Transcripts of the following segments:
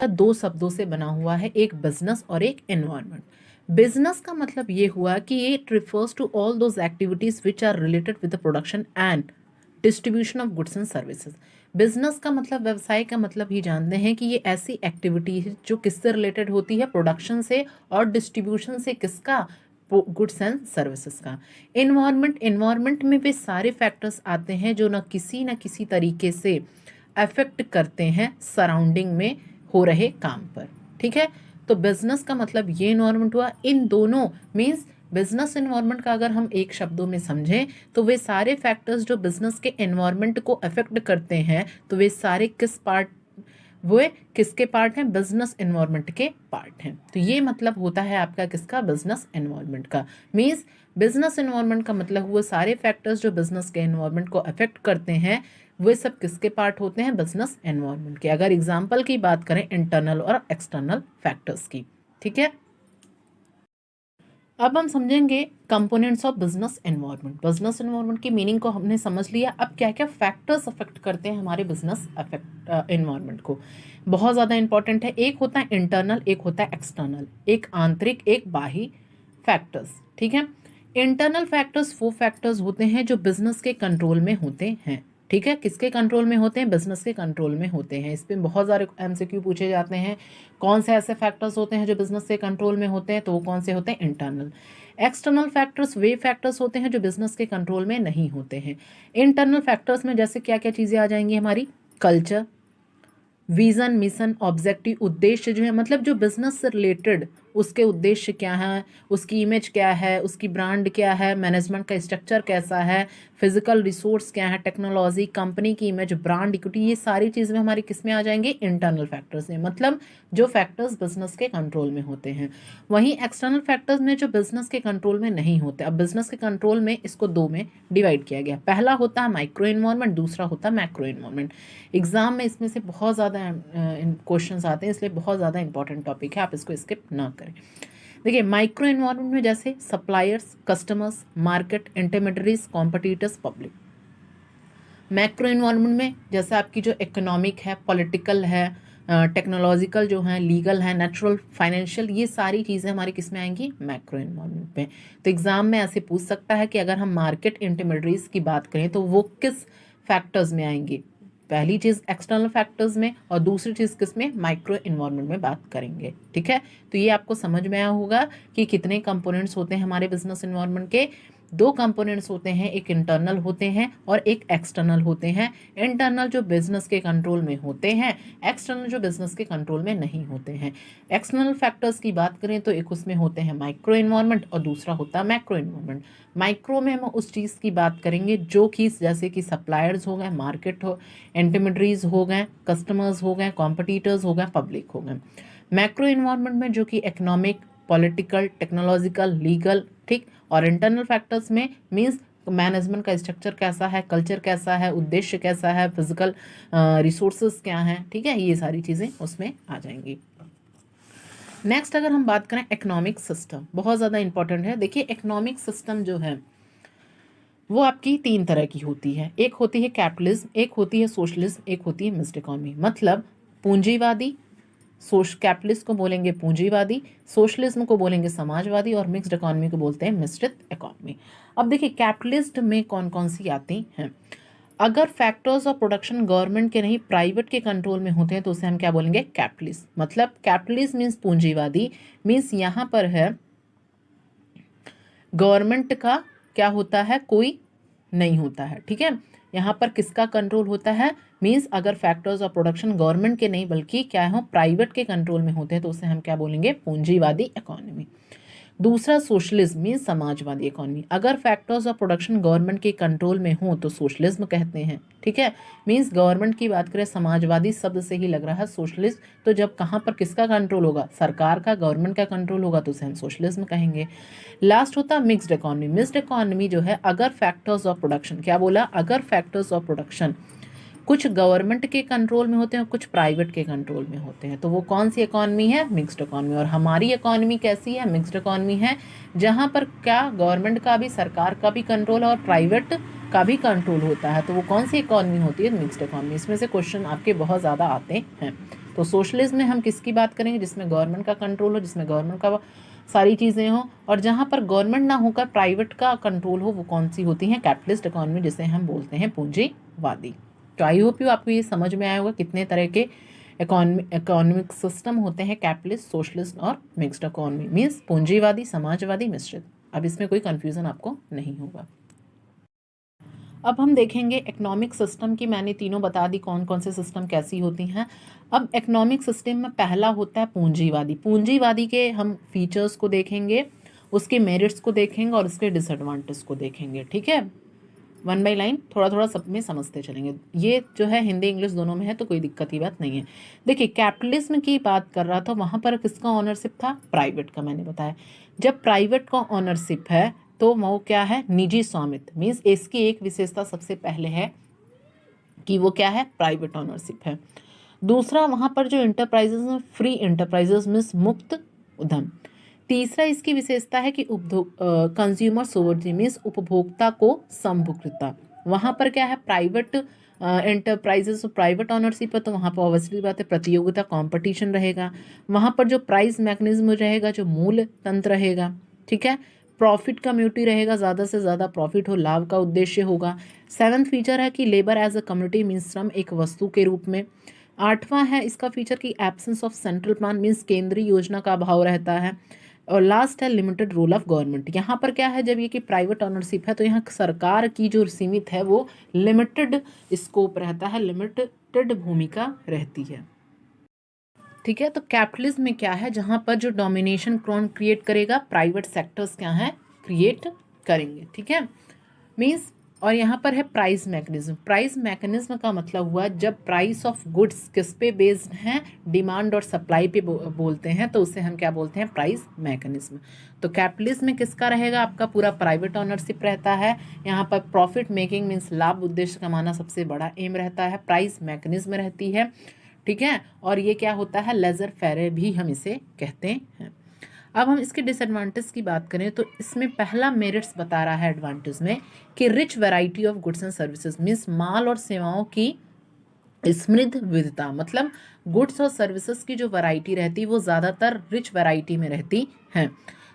दो शब्दों से बना हुआ है, एक बिजनेस और एक एनवायरनमेंट। बिजनेस का मतलब ये हुआ कि it refers to all those activities which are related with the production and distribution of goods and services. Business का मतलब, व्यवसाय का मतलब ही जानते हैं कि ये ऐसी एक्टिविटी है जो किससे रिलेटेड होती है, प्रोडक्शन से और डिस्ट्रीब्यूशन से, किसका, गुड्स एंड सर्विसेज का। एनवायरनमेंट में वे सारे फैक्टर्स आते हैं जो न किसी तरीके से अफेक्ट करते हैं सराउंडिंग में हो रहे काम पर। ठीक है, तो बिजनेस का मतलब ये एनवायरनमेंट हुआ। इन दोनों मीन्स बिजनेस एनवायरनमेंट का अगर हम एक शब्दों में समझें तो वे सारे फैक्टर्स जो बिजनेस के एनवायरनमेंट को अफेक्ट करते हैं, तो वे सारे किसके पार्ट हैं, बिजनेस एनवायरनमेंट के पार्ट हैं। तो ये मतलब होता है आपका किसका, बिजनेस एनवायरनमेंट का। मीन्स बिजनेस एनवायरनमेंट का मतलब हुआ सारे फैक्टर्स जो बिजनेस के एनवायरनमेंट को अफेक्ट करते हैं, वे सब किसके पार्ट होते हैं, बिजनेस एनवायरनमेंट के। अगर एग्जाम्पल की बात करें इंटरनल और एक्सटर्नल फैक्टर्स की। ठीक है, अब हम समझेंगे components of business environment. Business environment की मीनिंग को हमने समझ लिया, अब क्या क्या फैक्टर्स अफेक्ट करते हैं हमारे बिजनेस एनवायरनमेंट को, बहुत ज़्यादा इंपॉर्टेंट है। एक होता है इंटरनल, एक होता है एक्सटर्नल, एक आंतरिक एक बाह्य फैक्टर्स। ठीक है, इंटरनल फैक्टर्स वो फैक्टर्स होते हैं जो बिजनेस के कंट्रोल में होते हैं। ठीक है, किसके कंट्रोल में होते हैं, बिजनेस के कंट्रोल में होते हैं। इस पे बहुत सारे एमसीक्यू पूछे जाते हैं, कौन से ऐसे फैक्टर्स होते हैं जो बिजनेस के कंट्रोल में होते हैं, तो वो कौन से होते हैं, इंटरनल। एक्सटर्नल फैक्टर्स वे फैक्टर्स होते हैं जो बिजनेस के कंट्रोल में नहीं होते हैं। इंटरनल फैक्टर्स में जैसे क्या क्या चीज़ें आ जाएंगी हमारी, कल्चर, विजन, मिशन, ऑब्जेक्टिव, उद्देश्य जो है, मतलब जो बिजनेस से रिलेटेड उसके उद्देश्य क्या है, उसकी इमेज क्या है, उसकी ब्रांड क्या है, मैनेजमेंट का स्ट्रक्चर कैसा है, फिजिकल रिसोर्स क्या है, टेक्नोलॉजी, कंपनी की इमेज, ब्रांड इक्विटी, ये सारी चीज़ में हमारी किस में आ जाएंगे, इंटरनल फैक्टर्स में, मतलब जो फैक्टर्स बिजनेस के कंट्रोल में होते हैं। वहीं एक्सटर्नल फैक्टर्स में जो बिजनेस के कंट्रोल में नहीं होते। अब बिजनेस के कंट्रोल में इसको दो में डिवाइड किया गया, पहला होता है माइक्रो एनवायरनमेंट, दूसरा होता है मैक्रो एनवायरनमेंट। एग्जाम में इसमें से बहुत ज़्यादा क्वेश्चंस आते हैं, इसलिए बहुत ज़्यादा इंपॉर्टेंट टॉपिक है, आप इसको स्किप ना करें। देखिए, माइक्रो एनवायरनमेंट में जैसे suppliers, customers, market, intermediaries, competitors, public. Macro environment में जैसे आपकी जो इकोनॉमिक है, पॉलिटिकल है, टेक्नोलॉजिकल जो है, लीगल है, नेचुरल, फाइनेंशियल, ये सारी चीज़ें हमारी किस में आएंगी, मैक्रो एनवायरनमेंट में। तो एग्जाम में ऐसे पूछ सकता है कि अगर हम मार्केट इंटरमीडियरीज की बात करें तो वो किस फैक्टर्स में आएंगी, पहली चीज़ एक्सटर्नल फैक्टर्स में और दूसरी चीज़ किस में, माइक्रो एनवायरनमेंट में बात करेंगे। ठीक है, तो ये आपको समझ में आया होगा कि कितने कंपोनेंट्स होते हैं हमारे बिजनेस एनवायरनमेंट के। दो कंपोनेंट्स होते हैं, एक इंटरनल होते हैं और एक एक्सटर्नल होते हैं। इंटरनल जो बिजनेस के कंट्रोल में होते हैं, एक्सटर्नल जो बिजनेस के कंट्रोल में नहीं होते हैं। एक्सटर्नल फैक्टर्स की बात करें तो एक उसमें होते हैं माइक्रो एनवायरनमेंट और दूसरा होता है मैक्रो एनवायरनमेंट। माइक्रो में हम उस चीज़ की बात करेंगे जो कि जैसे कि सप्लायर्स हो गए, मार्केट हो, इंटरमीडियरीज हो गए, कस्टमर्स हो गए, कॉम्पिटिटर्स हो गए, पब्लिक हो गए। मैक्रो एनवायरनमेंट में जो कि इकोनॉमिक, पॉलिटिकल, टेक्नोलॉजिकल, लीगल, ठीक, और इंटरनल फैक्टर्स में मीन्स मैनेजमेंट का स्ट्रक्चर कैसा है, कल्चर कैसा है, उद्देश्य कैसा है, फिजिकल रिसोर्सेज क्या हैं। ठीक है, ये सारी चीज़ें उसमें आ जाएंगी। नेक्स्ट अगर हम बात करें इकोनॉमिक सिस्टम, बहुत ज़्यादा इंपॉर्टेंट है। देखिए, इकोनॉमिक सिस्टम जो है वो आपकी तीन तरह की होती है, एक होती है कैपिटलिज्म, एक होती है सोशलिज्म, एक होती है मिक्स्ड इकोनॉमी। मतलब पूंजीवादी, कैपिटलिस्ट को बोलेंगे पूंजीवादी, सोशलिज्म को बोलेंगे समाजवादी और मिक्स्ड इकोनॉमी को बोलते हैं मिश्रित इकोनॉमी। अब देखिए, कैपिटलिस्ट में कौन कौन सी आती हैं। अगर फैक्टर्स ऑफ प्रोडक्शन गवर्नमेंट के नहीं प्राइवेट के कंट्रोल में होते हैं तो उसे हम क्या बोलेंगे, कैपिटलिस्ट। मतलब कैपिटलिस्ट मीन्स पूंजीवादी, मीन्स यहाँ पर है गवर्नमेंट का क्या होता है, कोई नहीं होता है। ठीक है, यहाँ पर किसका कंट्रोल होता है, मीन्स अगर फैक्टर्स ऑफ प्रोडक्शन गवर्नमेंट के नहीं बल्कि क्या हो, प्राइवेट के कंट्रोल में होते हैं तो उसे हम क्या बोलेंगे, पूंजीवादी इकोनॉमी। दूसरा सोशलिज्म मीन्स समाजवादी इकोनॉमी। अगर फैक्टर्स ऑफ प्रोडक्शन गवर्नमेंट के कंट्रोल में हो तो सोशलिज्म कहते हैं। ठीक है, मीन्स गवर्नमेंट की बात करें, समाजवादी शब्द से ही लग रहा है सोशलिस्ट, तो जब कहाँ पर किसका कंट्रोल होगा, सरकार का, गवर्नमेंट का कंट्रोल होगा तो उसे हम सोशलिज्म कहेंगे। लास्ट होता है मिक्स्ड इकोनॉमी। मिक्स्ड इकोनॉमी जो है, अगर फैक्टर्स ऑफ प्रोडक्शन, क्या बोला, अगर फैक्टर्स ऑफ प्रोडक्शन कुछ गवर्नमेंट के कंट्रोल में होते हैं और कुछ प्राइवेट के कंट्रोल में होते हैं, तो वो कौन सी इकोनॉमी है, मिक्स्ड इकोनॉमी। और हमारी इकोनॉमी कैसी है, मिक्स्ड इकोनॉमी है, जहाँ पर क्या गवर्नमेंट का भी, सरकार का भी कंट्रोल है और प्राइवेट का भी कंट्रोल होता है, तो वो कौन सी इकोनॉमी होती है, मिक्स्ड इकोनॉमी। इसमें से क्वेश्चन आपके बहुत ज़्यादा आते हैं। तो सोशलिज्म में हम किसकी बात करेंगे? जिसमें गवर्नमेंट का कंट्रोल हो, जिसमें गवर्नमेंट का सारी चीज़ें हों, और जहाँ पर गवर्नमेंट ना होकर प्राइवेट का कंट्रोल हो, वो कौन सी होती हैं? कैपिटलिस्ट इकोनॉमी, जिसे हम बोलते हैं पूंजीवादी। तो आई होप यू आपको ये समझ में आया होगा कितने तरह के इकोनॉमिक सिस्टम होते हैं, कैपिटलिस्ट, सोशलिस्ट और मिक्स्ड इकोनॉमी, मीन्स पूंजीवादी, समाजवादी, मिश्रित। अब इसमें कोई कंफ्यूजन आपको नहीं होगा। अब हम देखेंगे इकोनॉमिक सिस्टम की, मैंने तीनों बता दी कौन कौन से सिस्टम कैसी होती हैं। अब इकोनॉमिक सिस्टम में पहला होता है पूंजीवादी। पूंजीवादी के हम फीचर्स को देखेंगे, उसके मेरिट्स को देखेंगे और उसके डिसएडवांटेज को देखेंगे, ठीक है। वन बाई लाइन थोड़ा थोड़ा सब में समझते चलेंगे। ये जो है हिंदी इंग्लिश दोनों में है, तो कोई दिक्कत की बात नहीं है। देखिए, कैपिटलिज्म की बात कर रहा था, वहाँ पर किसका ऑनरशिप था? प्राइवेट का, मैंने बताया। जब प्राइवेट का ऑनरशिप है तो वो क्या है? निजी स्वामित्व। मीन्स इसकी एक विशेषता सबसे पहले है कि वो क्या है? प्राइवेट ऑनरशिप है। दूसरा, वहाँ पर जो इंटरप्राइजेज में फ्री इंटरप्राइजेज मीन्स मुक्त उद्यम। तीसरा, इसकी विशेषता है कि कंज्यूमर सोवर्टी मीन्स उपभोक्ता को संभुकता। वहाँ पर क्या है? प्राइवेट एंटरप्राइजेस, प्राइवेट ऑनरशिप है, तो वहाँ पर ऑब्वियसली बात है प्रतियोगिता, कंपटीशन रहेगा। वहाँ पर जो प्राइस मैकेनिज्म रहेगा, जो मूल तंत्र रहेगा, ठीक है। प्रॉफिट कम्युनिटी रहेगा, ज़्यादा से ज़्यादा प्रॉफिट हो, लाभ का उद्देश्य होगा। 7th फीचर है कि labour as a community means श्रम एक वस्तु के रूप में। 8वां है इसका फीचर की absence of central plan means केंद्रीय योजना का अभाव रहता है। और लास्ट है लिमिटेड रोल ऑफ गवर्नमेंट। यहाँ पर क्या है? जब ये कि प्राइवेट ऑनरशिप है तो यहाँ सरकार की जो सीमित है वो लिमिटेड स्कोप रहता है, लिमिटेड भूमिका रहती है, ठीक है। तो कैपिटलिज्म में क्या है? जहाँ पर जो डोमिनेशन कौन क्रिएट करेगा? प्राइवेट सेक्टर्स क्या है? क्रिएट करेंगे, ठीक है। मीन्स, और यहाँ पर है प्राइस मैकेनिज्म। प्राइस मैकेनिज्म का मतलब हुआ जब प्राइस ऑफ गुड्स किस पे बेस्ड हैं? डिमांड और सप्लाई पे बोलते हैं, तो उसे हम क्या बोलते हैं? Price mechanism. तो कैपिटलिज्म में किसका रहेगा? आपका पूरा प्राइवेट ऑनरशिप रहता है। यहाँ पर प्रॉफिट मेकिंग मीन्स लाभ उद्देश्य कमाना सबसे बड़ा एम रहता है। प्राइस मैकेनिज्म रहती है, ठीक है। और ये क्या होता है? लेजर फेयर भी हम इसे कहते हैं। अब हम इसके डिसएडवांटेज की बात करें तो इसमें पहला मेरिट्स बता रहा है एडवांटेज में कि rich variety of goods and services means माल और सेवाओं की समृद्ध विविधता। मतलब गुड्स और सर्विसेज की जो वैरायटी रहती है वो ज़्यादातर रिच वैरायटी में रहती है।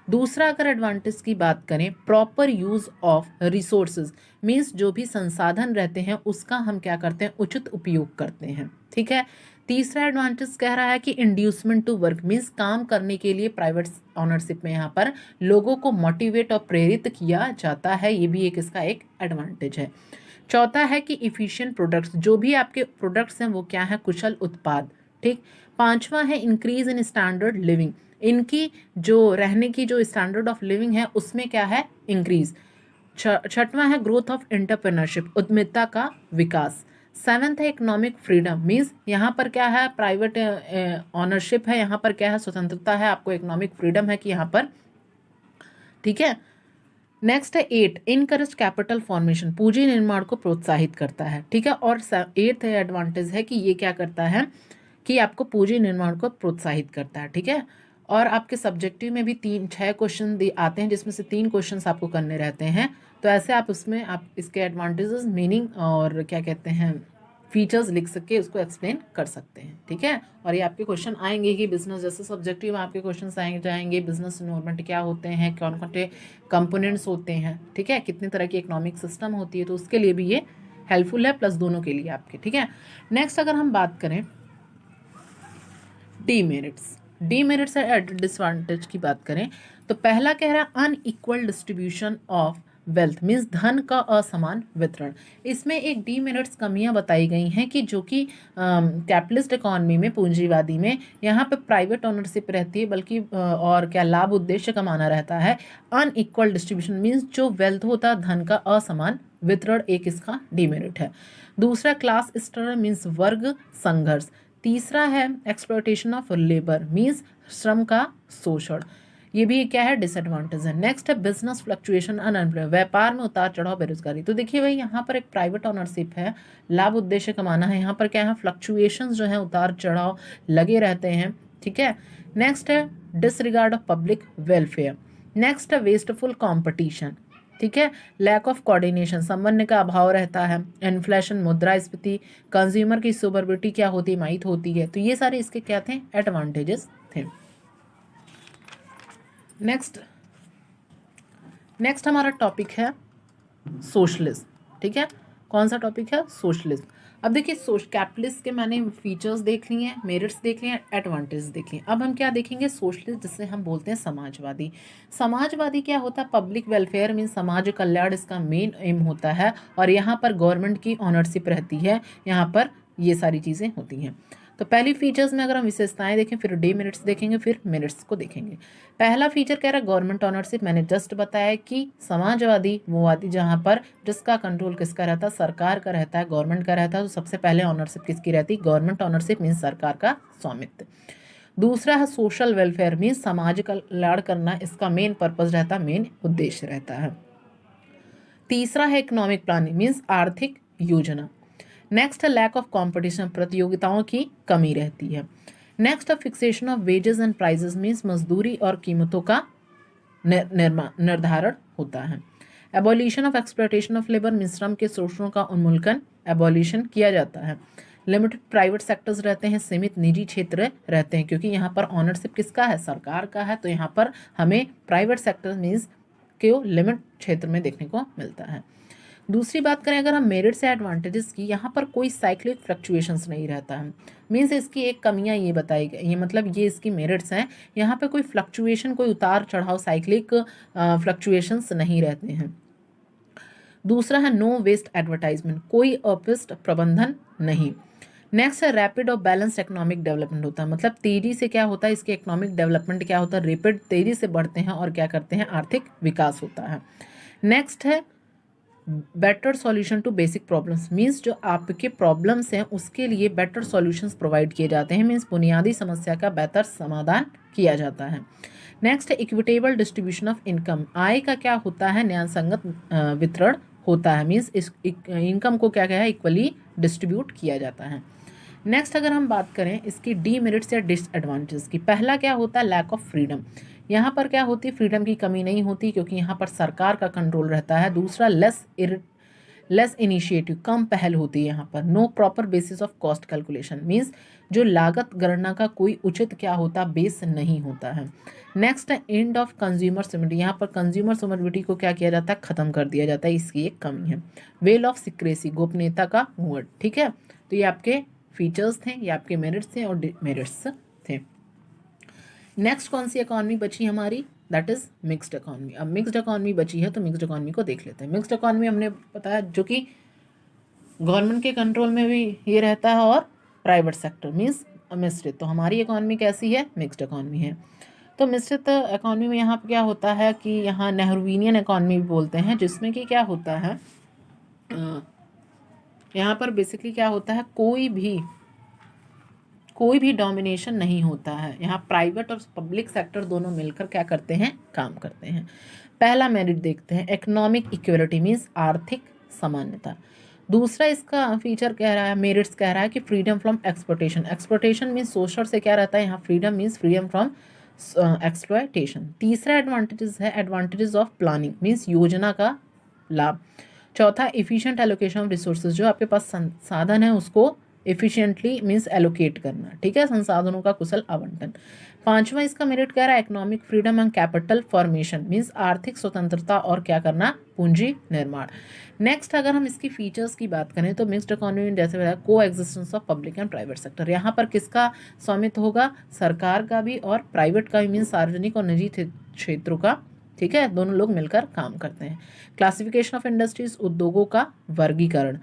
दूसरा, अगर एडवांटेज की बात करें, proper use of resources means जो भी संसाधन रहते हैं उसका हम क्या करते हैं? उचित उपयोग करते हैं, ठीक है। तीसरा एडवांटेज कह रहा है कि इंड्यूसमेंट टू वर्क मीन्स काम करने के लिए प्राइवेट ऑनरशिप में यहाँ पर लोगों को मोटिवेट और प्रेरित किया जाता है, ये भी एक इसका एक एडवांटेज है। चौथा है कि इफिशिएंट प्रोडक्ट्स, जो भी आपके प्रोडक्ट्स हैं वो क्या है? कुशल उत्पाद, ठीक। पांचवा है इंक्रीज इन स्टैंडर्ड लिविंग, इनकी जो रहने की जो स्टैंडर्ड ऑफ लिविंग है उसमें क्या है? इंक्रीज। छठवां है ग्रोथ ऑफ एंटरप्रेन्योरशिप, उद्यमिता का विकास। 7th है इकोनॉमिक फ्रीडम मीन्स यहाँ पर क्या है? प्राइवेट ऑनरशिप है, यहाँ पर क्या है? स्वतंत्रता है, आपको इकोनॉमिक फ्रीडम है कि यहाँ पर, ठीक है। नेक्स्ट है 8 इनकरेज कैपिटल फॉर्मेशन, पूंजी निर्माण को प्रोत्साहित करता है, ठीक है। और 8th एडवांटेज है कि ये क्या करता है? कि आपको पूंजी निर्माण को प्रोत्साहित करता है, ठीक है। और आपके सब्जेक्टिव में भी 6 क्वेश्चन आते हैं जिसमें से 3 क्वेश्चन आपको करने रहते हैं। तो ऐसे आप उसमें आप इसके एडवांटेजेस, मीनिंग और क्या कहते हैं फीचर्स लिख सके उसको एक्सप्लेन कर सकते हैं, ठीक है। और ये आपके क्वेश्चन आएंगे कि बिजनेस जैसे सब्जेक्टिव में आपके क्वेश्चन आएंगे जाएंगे, बिजनेस इन्वायरमेंट क्या होते हैं, कौन कौन से कंपोनेंट्स होते हैं, ठीक है, कितने तरह की इकोनॉमिक सिस्टम होती है, तो उसके लिए भी ये हेल्पफुल है, प्लस दोनों के लिए आपके, ठीक है। नेक्स्ट अगर हम बात करें डीमेरिट्स डिसएडवांटेज की बात करें तो पहला कह रहा है unequal distribution of wealth means धन का असमान वितरण। इसमें एक डीमेरिट्स कमियां बताई गई हैं कि जो कि कैपिटलिस्ट इकोनॉमी में, पूंजीवादी में, यहाँ पे प्राइवेट ओनरशिप रहती है बल्कि और क्या लाभ उद्देश्य कमाना रहता है। अनइक्वल डिस्ट्रीब्यूशन मीन्स जो वेल्थ होता है धन का असमान वितरण एक इसका डीमेरिट है। दूसरा क्लास स्ट्रगल मीन्स वर्ग संघर्ष। तीसरा है एक्सप्लॉयटेशन ऑफ लेबर मीन्स श्रम का शोषण, ये भी क्या है? डिसएडवांटेज है। नेक्स्ट है बिजनेस फ्लक्चुएशन अनएम्प्लॉयमेंट, व्यापार में उतार चढ़ाव, बेरोजगारी। तो देखिए भाई यहाँ पर एक प्राइवेट ओनरशिप है, लाभ उद्देश्य कमाना है, यहाँ पर क्या है? फ्लक्चुएशंस जो है उतार चढ़ाव लगे रहते हैं, ठीक है। नेक्स्ट है disregard of public welfare. Next है वेस्टफुल कॉम्पिटिशन, ठीक है। लैक ऑफ कोऑर्डिनेशन, समन्वय का अभाव रहता है। इन्फ्लेशन, मुद्रास्फीति, कंज्यूमर की सोबरिटी क्या होती है, माइट होती है। तो ये सारे इसके क्या थे, एडवांटेजेस थे। नेक्स्ट हमारा टॉपिक है सोशलिज्म। ठीक है, कौन सा टॉपिक है, सोशलिज्म। अब देखिए कैपिटलिस्ट के मैंने फीचर्स देख लिए हैं, मेरिट्स देख लिए हैं, एडवांटेज देख लिए। अब हम क्या देखेंगे, सोशलिस्ट, जिससे हम बोलते हैं समाजवादी। समाजवादी क्या होता है, पब्लिक वेलफेयर मीन समाज कल्याण इसका मेन एम होता है, और यहाँ पर गवर्नमेंट की ऑनरशिप रहती है, यहाँ पर ये सारी चीज़ें होती हैं। तो पहली फीचर्स में अगर हम विशेषताएं देखें, फिर डीमेरिट्स देखेंगे, फिर मेरिट्स को देखेंगे। पहला फीचर कह रहा है गवर्नमेंट ऑनरशिप। मैंने जस्ट बताया कि समाजवादी वो आती जहाँ पर जिसका कंट्रोल किसका रहता है, सरकार का रहता है, गवर्नमेंट का रहता है। तो सबसे पहले ऑनरशिप किसकी रहती है, गवर्नमेंट ऑनरशिप मीन्स सरकार का स्वामित्व। दूसरा है सोशल वेलफेयर मीन्स समाज कल्याण करना, इसका मेन पर्पज रहता है, मेन उद्देश्य रहता है। तीसरा है इकोनॉमिक प्लानिंग मीन्स आर्थिक योजना। नेक्स्ट है लैक ऑफ कंपटीशन, प्रतियोगिताओं की कमी रहती है। नेक्स्ट है fixation of wages and prices means मजदूरी और कीमतों का निर्धारण होता है। Abolition of exploitation of labour means श्रम के शोषण का उन्मूलन, एबॉलिशन किया जाता है। लिमिटेड प्राइवेट सेक्टर्स रहते हैं, सीमित निजी क्षेत्र रहते हैं, क्योंकि यहाँ पर ऑनरशिप किसका है, सरकार का है। तो यहाँ पर हमें प्राइवेट सेक्टर मीन्स को लिमिट क्षेत्र में देखने को मिलता है। दूसरी बात करें अगर हम मेरिट से एडवांटेजेस की, यहाँ पर कोई साइक्लिक फ्लक्चुएशंस नहीं रहता है। मीन्स इसकी एक कमियाँ ये बताई गई, ये मतलब ये इसकी मेरिट्स हैं, यहाँ पे कोई फ्लक्चुएशन, कोई उतार चढ़ाव, साइक्लिक फ्लक्चुएशंस नहीं रहते हैं। दूसरा है नो वेस्ट एडवर्टाइजमेंट, कोई अपशिष्ट प्रबंधन नहीं। नेक्स्ट है रैपिड और बैलेंस्ड इकोनॉमिक डेवलपमेंट होता है, मतलब तेजी से क्या होता है, इसके इकोनॉमिक डेवलपमेंट क्या होता है, रैपिड, तेजी से बढ़ते हैं और क्या करते हैं, आर्थिक विकास होता है। नेक्स्ट है better solution to basic problems means जो आपके प्रॉब्लम्स हैं उसके लिए बेटर सॉल्यूशंस प्रोवाइड किए जाते हैं, मीन्स बुनियादी समस्या का बेहतर समाधान किया जाता है। नेक्स्ट है इक्विटेबल डिस्ट्रीब्यूशन ऑफ इनकम, आय का क्या होता है, न्यायसंगत वितरण होता है, मीन्स इस इनकम को क्या है, इक्वली डिस्ट्रीब्यूट किया जाता है। नेक्स्ट अगर हम बात करें इसकी डीमेरिट्स या डिसएडवांटेज की, पहला क्या होता है, लैक ऑफ फ्रीडम। यहाँ पर क्या होती है, फ्रीडम की कमी नहीं होती क्योंकि यहाँ पर सरकार का कंट्रोल रहता है। दूसरा लेस इनिशिएटिव, कम पहल होती है यहाँ पर। No proper basis of cost calculation means जो लागत गणना का कोई उचित क्या होता, बेस नहीं होता है। नेक्स्ट है एंड ऑफ कंज्यूमर सोवरेनिटी, यहाँ पर कंज्यूमर सोवरेनिटी को क्या किया जाता है, खत्म कर दिया जाता है, इसकी एक कमी है। वेल ऑफ सिक्रेसी, गोपनीयता का मुहूर्त। ठीक है, तो ये आपके फीचर्स थे, ये आपके मेरिट्स थे और डिमेरिट्स थे। नेक्स्ट कौन सी इकॉनमी बची हमारी, दैट इज मिक्स्ड इकॉनमी। अब मिक्स्ड इकॉनमी बची है तो मिक्स्ड इकॉनमी को देख लेते हैं। मिक्स्ड इकॉनमी हमने बताया जो कि गवर्नमेंट के कंट्रोल में भी ये रहता है और प्राइवेट सेक्टर मीन्स मिश्रित। तो हमारी इकॉनमी कैसी है, मिक्स्ड इकॉनमी है। तो मिश्रित इकॉनमी में यहाँ पर क्या होता है कि यहाँ नेहरूवियन इकॉनमी भी बोलते हैं, जिसमें कि क्या होता है, यहाँ पर बेसिकली क्या होता है, कोई भी डोमिनेशन नहीं होता है। यहाँ प्राइवेट और पब्लिक सेक्टर दोनों मिलकर क्या करते हैं, काम करते हैं। पहला मेरिट देखते हैं, इकोनॉमिक इक्वलिटी मीन्स आर्थिक समानता। दूसरा इसका फीचर कह रहा है, मेरिट्स कह रहा है कि freedom from exploitation. Exploitation means शोषण से क्या रहता है, यहाँ freedom means freedom from exploitation. तीसरा एडवांटेजेस है एडवांटेजेस ऑफ प्लानिंग मीन्स योजना का लाभ। चौथा एफिशिएंट एलोकेशन ऑफ रिसोर्सेज, जो आपके पास संसाधन है उसको एफिशिएंटली मीन्स एलोकेट करना। ठीक है, संसाधनों का कुशल आवंटन। पांचवा इसका मेरिट कह रहा है economic freedom and capital formation means आर्थिक स्वतंत्रता और क्या करना, पूंजी निर्माण। नेक्स्ट अगर हम इसकी फीचर्स की बात करें तो मिक्स्ड इकोनॉमी में जैसे बताया को existence of public and private sector, यहाँ पर किसका स्वामित्व होगा, सरकार का भी और प्राइवेट का भी मीन्स सार्वजनिक और निजी क्षेत्रों का। ठीक है, दोनों लोग मिलकर काम करते हैं। क्लासिफिकेशन ऑफ इंडस्ट्रीज, उद्योगों का वर्गीकरण।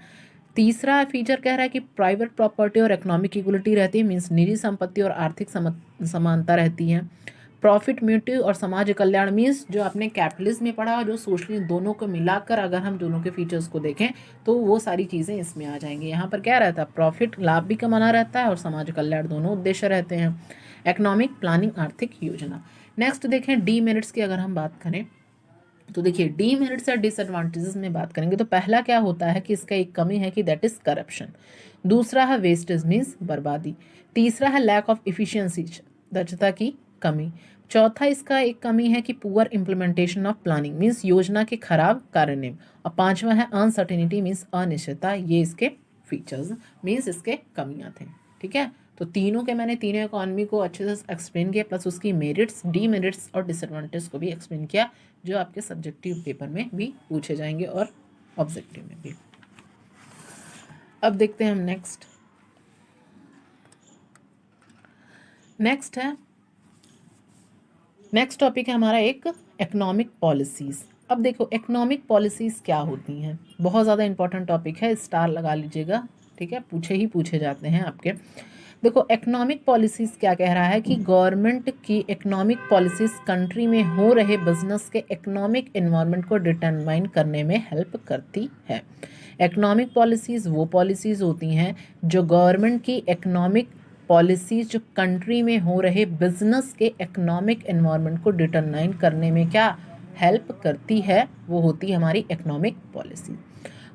तीसरा फीचर कह रहा है कि प्राइवेट प्रॉपर्टी और इकोनॉमिक इक्वलिटी रहती है मीन्स निजी संपत्ति और आर्थिक समानता रहती है। प्रॉफिट मोटिव और समाज कल्याण मीन्स जो आपने कैपिटलिज्म में पढ़ा और जो सोशलिज्म, दोनों को मिलाकर अगर हम दोनों के फीचर्स को देखें तो वो सारी चीज़ें इसमें आ जाएंगी। यहाँ पर क्या रहता है, प्रॉफिट, लाभ भी कमाना रहता है और समाज कल्याण, दोनों उद्देश्य रहते हैं। इकोनॉमिक प्लानिंग, आर्थिक योजना। नेक्स्ट देखें डीमेरिट्स की अगर हम बात करें तो देखिए डीमेरिट्स या डिसएडवांटेजेस में बात करेंगे तो पहला क्या होता है कि इसका एक कमी है कि दैट इज करप्शन। दूसरा है वेस्टेज मीन्स बर्बादी। तीसरा है लैक ऑफ इफिशियंसी, दक्षता की कमी। चौथा इसका एक कमी है कि poor implementation of planning means योजना के खराब कार्यान्वयन। और पांचवा है अनसर्टेनिटी मीन्स अनिश्चितता, ये इसके फीचर्स मीन्स इसके कमियां थे। ठीक है, तो तीनों इकोनॉमी को अच्छे से एक्सप्लेन किया, प्लस उसकी मेरिट्स, डीमेरिट्स और डिसएडवांटेज को भी एक्सप्लेन किया, जो आपके सब्जेक्टिव पेपर में भी पूछे जाएंगे और ऑब्जेक्टिव में भी। अब देखते हैं हम नेक्स्ट टॉपिक है हमारा एक इकोनॉमिक पॉलिसीज़। अब देखो इकोनॉमिक पॉलिसीज़ क्या होती हैं, बहुत ज़्यादा इंपॉर्टेंट टॉपिक है, स्टार लगा लीजिएगा। ठीक है, पूछे जाते हैं आपके। देखो इकोनॉमिक पॉलिसीज़ क्या कह रहा है कि गवर्नमेंट की इकोनॉमिक पॉलिसीज़ कंट्री में हो रहे बिजनेस के इकोनॉमिक एनवायरनमेंट को डिटरमाइन करने में हेल्प करती है। इकोनॉमिक पॉलिसीज़ वो पॉलिसीज़ होती हैं जो गवर्नमेंट की इकोनॉमिक पॉलिसीज जो कंट्री में हो रहे बिजनेस के इकोनॉमिक एनवायरनमेंट को डिटरमाइन करने में क्या हेल्प करती है, वो होती है हमारी इकोनॉमिक पॉलिसी।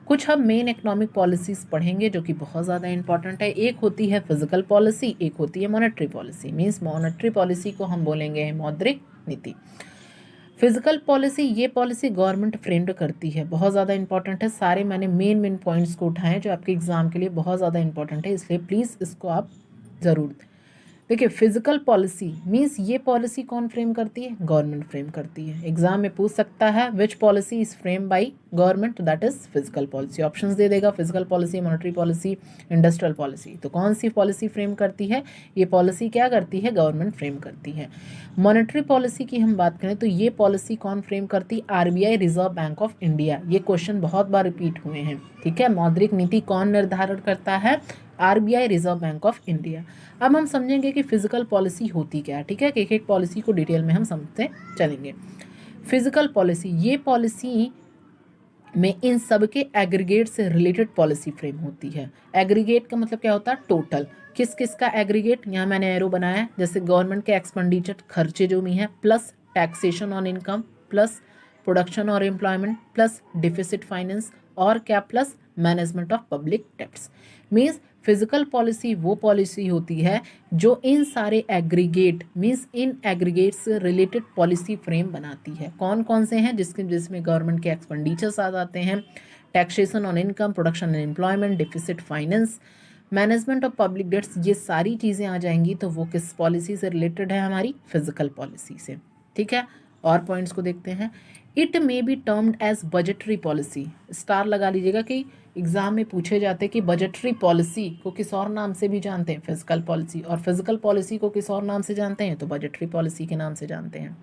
कुछ हम मेन इकोनॉमिक पॉलिसीज पढ़ेंगे जो कि बहुत ज़्यादा इंपॉर्टेंट है। एक होती है फिजिकल पॉलिसी, एक होती है monetary policy. Means monetary policy को हम बोलेंगे मौद्रिक नीति। फिजिकल पॉलिसी, ये पॉलिसी गवर्नमेंट फ्रेम्ड करती है, बहुत ज़्यादा इंपॉर्टेंट है। सारे मैंने मेन पॉइंट्स को उठाए जो आपके एग्जाम के लिए बहुत ज़्यादा इंपॉर्टेंट है, इसलिए प्लीज़ इसको आप ज़रूर देखिए। फिजिकल पॉलिसी मीन्स ये पॉलिसी कौन फ्रेम करती है, गवर्नमेंट फ्रेम करती है। एग्जाम में पूछ सकता है which policy is frame by government, तो that is physical policy. Options दे देगा, physical policy, monetary policy, industrial policy. तो कौन सी पॉलिसी फ्रेम करती है, ये पॉलिसी क्या करती है, गवर्नमेंट फ्रेम करती है। मॉनेटरी पॉलिसी की हम बात करें तो ये पॉलिसी कौन फ्रेम करती है, RBI, reserve bank of India. ये क्वेश्चन बहुत बार रिपीट हुए हैं। ठीक है, मौद्रिक नीति कौन निर्धारण करता है, RBI, reserve bank of India. अब हम समझेंगे कि फिजिकल पॉलिसी होती क्या है। ठीक है, कि एक पॉलिसी को डिटेल में हम समझते चलेंगे। फिजिकल पॉलिसी, ये पॉलिसी में इन सब के एग्रीगेट से रिलेटेड पॉलिसी फ्रेम होती है। एग्रीगेट का मतलब क्या होता है, टोटल। किस किस का एग्रीगेट, यहाँ मैंने एरो बनाया है, जैसे गवर्नमेंट के एक्सपेंडिचर खर्चे जो भी हैं, plus taxation on income, plus production और एम्प्लॉयमेंट, प्लस डिफिसिट फाइनेंस, और क्या, plus management of public debts. Means physical policy वो पॉलिसी होती है जो इन सारे एग्रीगेट मीन्स इन एग्रीगेट से रिलेटेड पॉलिसी फ्रेम बनाती है। कौन कौन से हैं, जिसमें गवर्नमेंट के एक्सपेंडिचर्स आ जाते हैं, taxation on income, production and employment, deficit finance, management of public debts, ये सारी चीज़ें आ जाएंगी। तो वो किस पॉलिसी से रिलेटेड है, हमारी फिजिकल पॉलिसी से। ठीक है, और पॉइंट्स को देखते हैं। It may be termed as budgetary policy, star लगा लीजिएगा कि एग्जाम में पूछे जाते हैं कि बजटरी पॉलिसी को किस और नाम से भी जानते हैं, फिजिकल पॉलिसी, और फिजिकल पॉलिसी को किस और नाम से जानते हैं, तो बजटरी पॉलिसी के नाम से जानते हैं।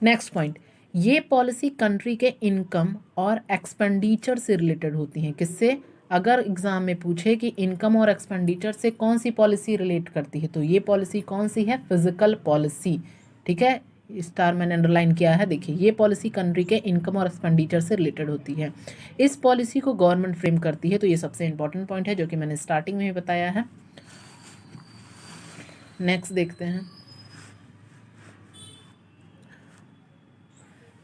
नेक्स्ट पॉइंट, ये पॉलिसी कंट्री के इनकम और एक्सपेंडिचर से रिलेटेड होती हैं। किससे, अगर एग्जाम में पूछे कि इनकम और एक्सपेंडिचर से कौन सी पॉलिसी रिलेट करती है, तो ये पॉलिसी कौन सी है, फिजिकल पॉलिसी। ठीक है, स्टार मैंने अंडरलाइन किया है, देखिए ये पॉलिसी कंट्री के इनकम और एक्सपेंडिचर से रिलेटेड होती है। इस पॉलिसी को गवर्नमेंट फ्रेम करती है, तो ये सबसे इंपॉर्टेंट पॉइंट है जो कि मैंने स्टार्टिंग में ही बताया है। नेक्स्ट देखते हैं,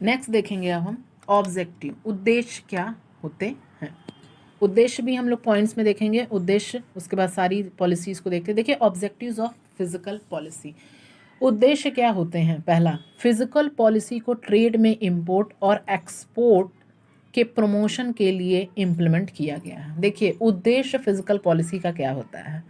नेक्स्ट देखेंगे अब हम ऑब्जेक्टिव, उद्देश्य क्या होते हैं। उद्देश्य भी हम लोग पॉइंट्स में देखेंगे, उद्देश्य, उसके बाद सारी पॉलिसीज को देखते हैं। देखिए ऑब्जेक्टिव्स ऑफ फिजिकल पॉलिसी, उद्देश्य क्या होते हैं। पहला, फिजिकल पॉलिसी को ट्रेड में इंपोर्ट और एक्सपोर्ट के प्रमोशन के लिए इम्प्लीमेंट किया गया है। देखिए उद्देश्य फिजिकल पॉलिसी का क्या होता है।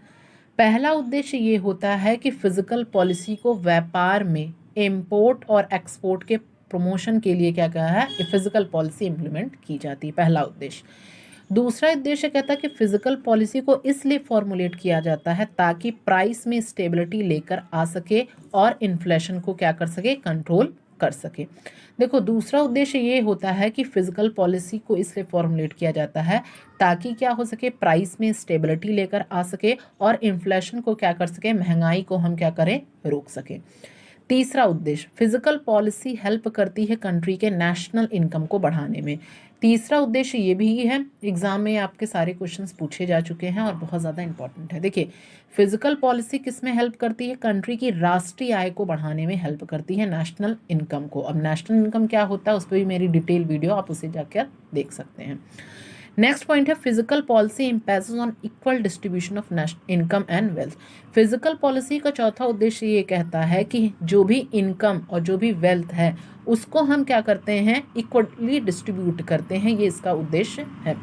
पहला उद्देश्य ये होता है कि फिजिकल पॉलिसी को व्यापार में इंपोर्ट और एक्सपोर्ट के प्रमोशन के लिए क्या कहा है, फिजिकल पॉलिसी इम्प्लीमेंट की जाती है, पहला उद्देश्य। दूसरा उद्देश्य कहता है कि फिजिकल पॉलिसी को इसलिए फॉर्मुलेट किया जाता है ताकि प्राइस में स्टेबिलिटी लेकर आ सके और इन्फ्लेशन को क्या कर सके, कंट्रोल कर सके। देखो दूसरा उद्देश्य ये होता है कि फिजिकल पॉलिसी को इसलिए फॉर्मुलेट किया जाता है ताकि क्या हो सके, प्राइस में स्टेबिलिटी लेकर आ सके और इन्फ्लेशन को क्या कर सके, महंगाई को हम क्या करें, रोक सके। तीसरा उद्देश्य, फिजिकल पॉलिसी हेल्प करती है कंट्री के नेशनल इनकम को बढ़ाने में। तीसरा उद्देश्य ये भी है, एग्जाम में आपके सारे क्वेश्चंस पूछे जा चुके हैं और बहुत ज़्यादा इंपॉर्टेंट है। देखिए फिजिकल पॉलिसी किस में हेल्प करती है, कंट्री की राष्ट्रीय आय को बढ़ाने में हेल्प करती है, नेशनल इनकम को। अब नेशनल इनकम क्या होता है उस पर भी मेरी डिटेल वीडियो, आप उसे जाकर देख सकते हैं। नेक्स्ट पॉइंट है physical policy impasses on equal distribution of income and wealth. Physical policy का चौथा उद्देश्य ये कहता है कि जो भी इनकम और जो भी वेल्थ है उसको हम क्या करते हैं, इक्वली डिस्ट्रीब्यूट करते हैं, ये इसका उद्देश्य है।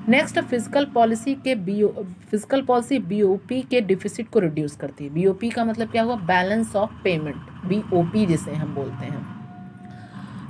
नेक्स्ट फिजिकल पॉलिसी बीओपी के डिफिसिट को रिड्यूस करती है। बीओपी का मतलब क्या हुआ, बैलेंस ऑफ पेमेंट, बीओपी जिसे हम बोलते हैं।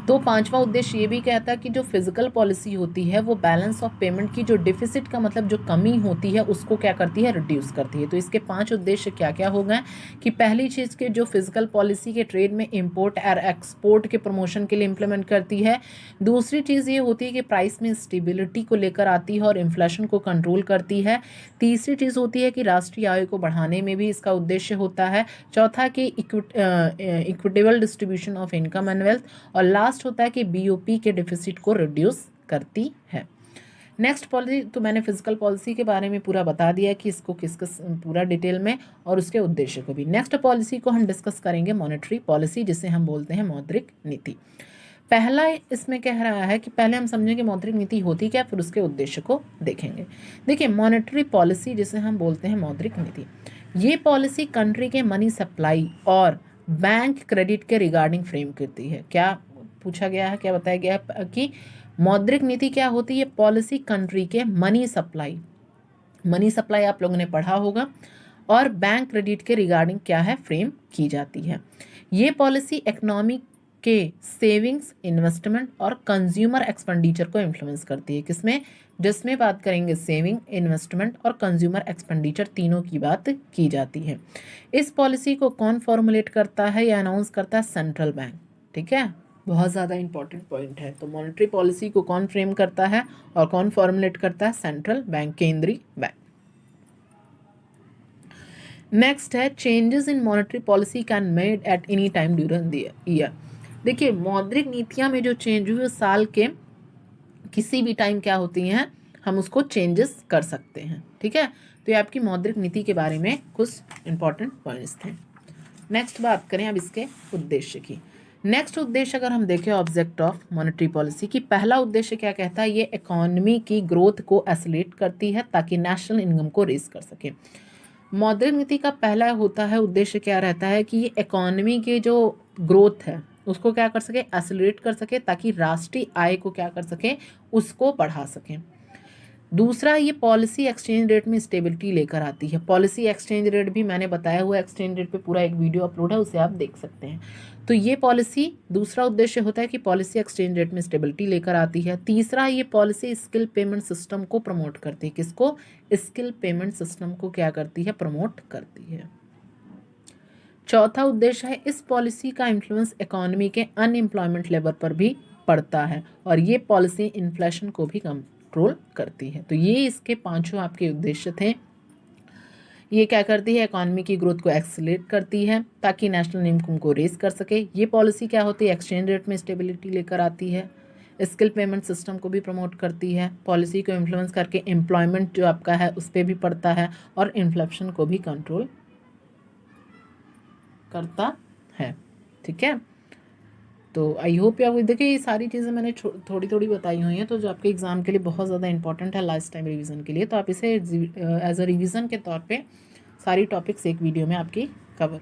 तो पांचवा उद्देश्य ये भी कहता है कि जो फिजिकल पॉलिसी होती है वो बैलेंस ऑफ पेमेंट की जो डिफिसिट का मतलब जो कमी होती है उसको क्या करती है, रिड्यूस करती है। तो इसके 5 उद्देश्य क्या क्या हो गए कि पहली चीज़ के जो फिजिकल पॉलिसी के ट्रेड में इंपोर्ट और एक्सपोर्ट के प्रमोशन के लिए इंप्लीमेंट करती है। दूसरी चीज़ ये होती है कि प्राइस में स्टेबिलिटी को लेकर आती है और इन्फ्लेशन को कंट्रोल करती है। तीसरी चीज़ होती है कि राष्ट्रीय आय को बढ़ाने में भी इसका उद्देश्य होता है। चौथा कि equitable distribution of income and wealth, और लास्ट होता है कि बीओपी के डिफिसिट को रिड्यूस करती है। नेक्स्ट पॉलिसी, तो मैंने फिजिकल पॉलिसी के बारे में पूरा बता दिया कि इसको किस पूरा डिटेल में और उसके उद्देश्य को भी। नेक्स्ट पॉलिसी को हम डिस्कस करेंगे मॉनेटरी पॉलिसी, जिसे हम बोलते हैं मौद्रिक नीति। पहला इसमें कह रहा है कि पहले हम समझेंगे मौद्रिक नीति होती क्या, फिर उसके उद्देश्य को देखेंगे। देखिए मॉनेटरी पॉलिसी जिसे हम बोलते हैं मौद्रिक नीति, ये पॉलिसी कंट्री के मनी सप्लाई और बैंक क्रेडिट के रिगार्डिंग फ्रेम करती है। क्या पूछा गया है, क्या बताया गया है कि मौद्रिक नीति क्या होती है, पॉलिसी कंट्री के मनी सप्लाई आप लोगों ने पढ़ा होगा, और बैंक क्रेडिट के रिगार्डिंग क्या है, फ्रेम की जाती है। ये पॉलिसी इकोनॉमी के सेविंग्स, इन्वेस्टमेंट और कंज्यूमर एक्सपेंडिचर को इन्फ्लुएंस करती है। किसमें, जिसमें बात करेंगे सेविंग, इन्वेस्टमेंट और कंज्यूमर एक्सपेंडिचर, तीनों की बात की जाती है। इस पॉलिसी को कौन फॉर्मुलेट करता है या अनाउंस करता है, सेंट्रल बैंक। ठीक है, बहुत ज़्यादा इंपॉर्टेंट पॉइंट है। तो मॉनेटरी पॉलिसी को कौन फ्रेम करता है और कौन फॉर्मुलेट करता है, सेंट्रल बैंक, केंद्रीय बैंक। नेक्स्ट है changes in monetary policy can made at any time during the year. देखिए मौद्रिक नीतियां में जो चेंज हुई साल के किसी भी टाइम क्या होती हैं, हम उसको चेंजेस कर सकते हैं। ठीक है, तो ये आपकी मौद्रिक नीति के बारे में कुछ इंपॉर्टेंट पॉइंट्स थे। नेक्स्ट बात करें अब इसके उद्देश्य की। नेक्स्ट उद्देश्य अगर हम देखें ऑब्जेक्ट ऑफ मॉनेटरी पॉलिसी की, पहला उद्देश्य क्या कहता है, ये इकोनॉमी की ग्रोथ को एसिलेट करती है ताकि नेशनल इनकम को रेज कर सके। मौद्रिक नीति का पहला होता है उद्देश्य क्या रहता है कि ये इकोनॉमी के जो ग्रोथ है उसको क्या कर सके, एसिलेट कर सके, ताकि राष्ट्रीय आय को क्या कर सके, उसको बढ़ा सके। दूसरा, ये पॉलिसी एक्सचेंज रेट में स्टेबिलिटी लेकर आती है। पॉलिसी एक्सचेंज रेट भी मैंने बताया हुआ, एक्सचेंज रेट पे पूरा एक वीडियो अपलोड है, उसे आप देख सकते हैं। तो ये पॉलिसी, दूसरा उद्देश्य होता है कि पॉलिसी एक्सचेंज रेट में स्टेबिलिटी लेकर आती है। तीसरा, ये पॉलिसी स्किल पेमेंट सिस्टम को प्रमोट करती है। किसको, स्किल पेमेंट सिस्टम को क्या करती है, प्रमोट करती है। चौथा उद्देश्य है इस पॉलिसी का इन्फ्लुएंस इकोनॉमी के अनएम्प्लॉयमेंट लेवल पर भी पड़ता है और ये पॉलिसी इन्फ्लेशन को भी कंट्रोल करती है। तो ये इसके 5 आपके उद्देश्य थे। ये क्या करती है, इकोनॉमी की ग्रोथ को एक्सेलरेट करती है ताकि नेशनल इनकम को रेज कर सके। ये पॉलिसी क्या होती है, एक्सचेंज रेट में स्टेबिलिटी लेकर आती है, स्किल पेमेंट सिस्टम को भी प्रमोट करती है, पॉलिसी को इन्फ्लुएंस करके एम्प्लॉयमेंट जो आपका है उस पर भी पड़ता है और इन्फ्लेशन को भी कंट्रोल करता है। ठीक है, तो आई होप आप देखिए ये सारी चीज़ें मैंने थोड़ी थोड़ी बताई हुई हैं, तो जो आपके एग्जाम के लिए बहुत ज़्यादा इंपॉर्टेंट है लास्ट टाइम रिवीजन के लिए, तो आप इसे एज अ रिवीजन के तौर पे सारी टॉपिक्स एक वीडियो में आपकी कवर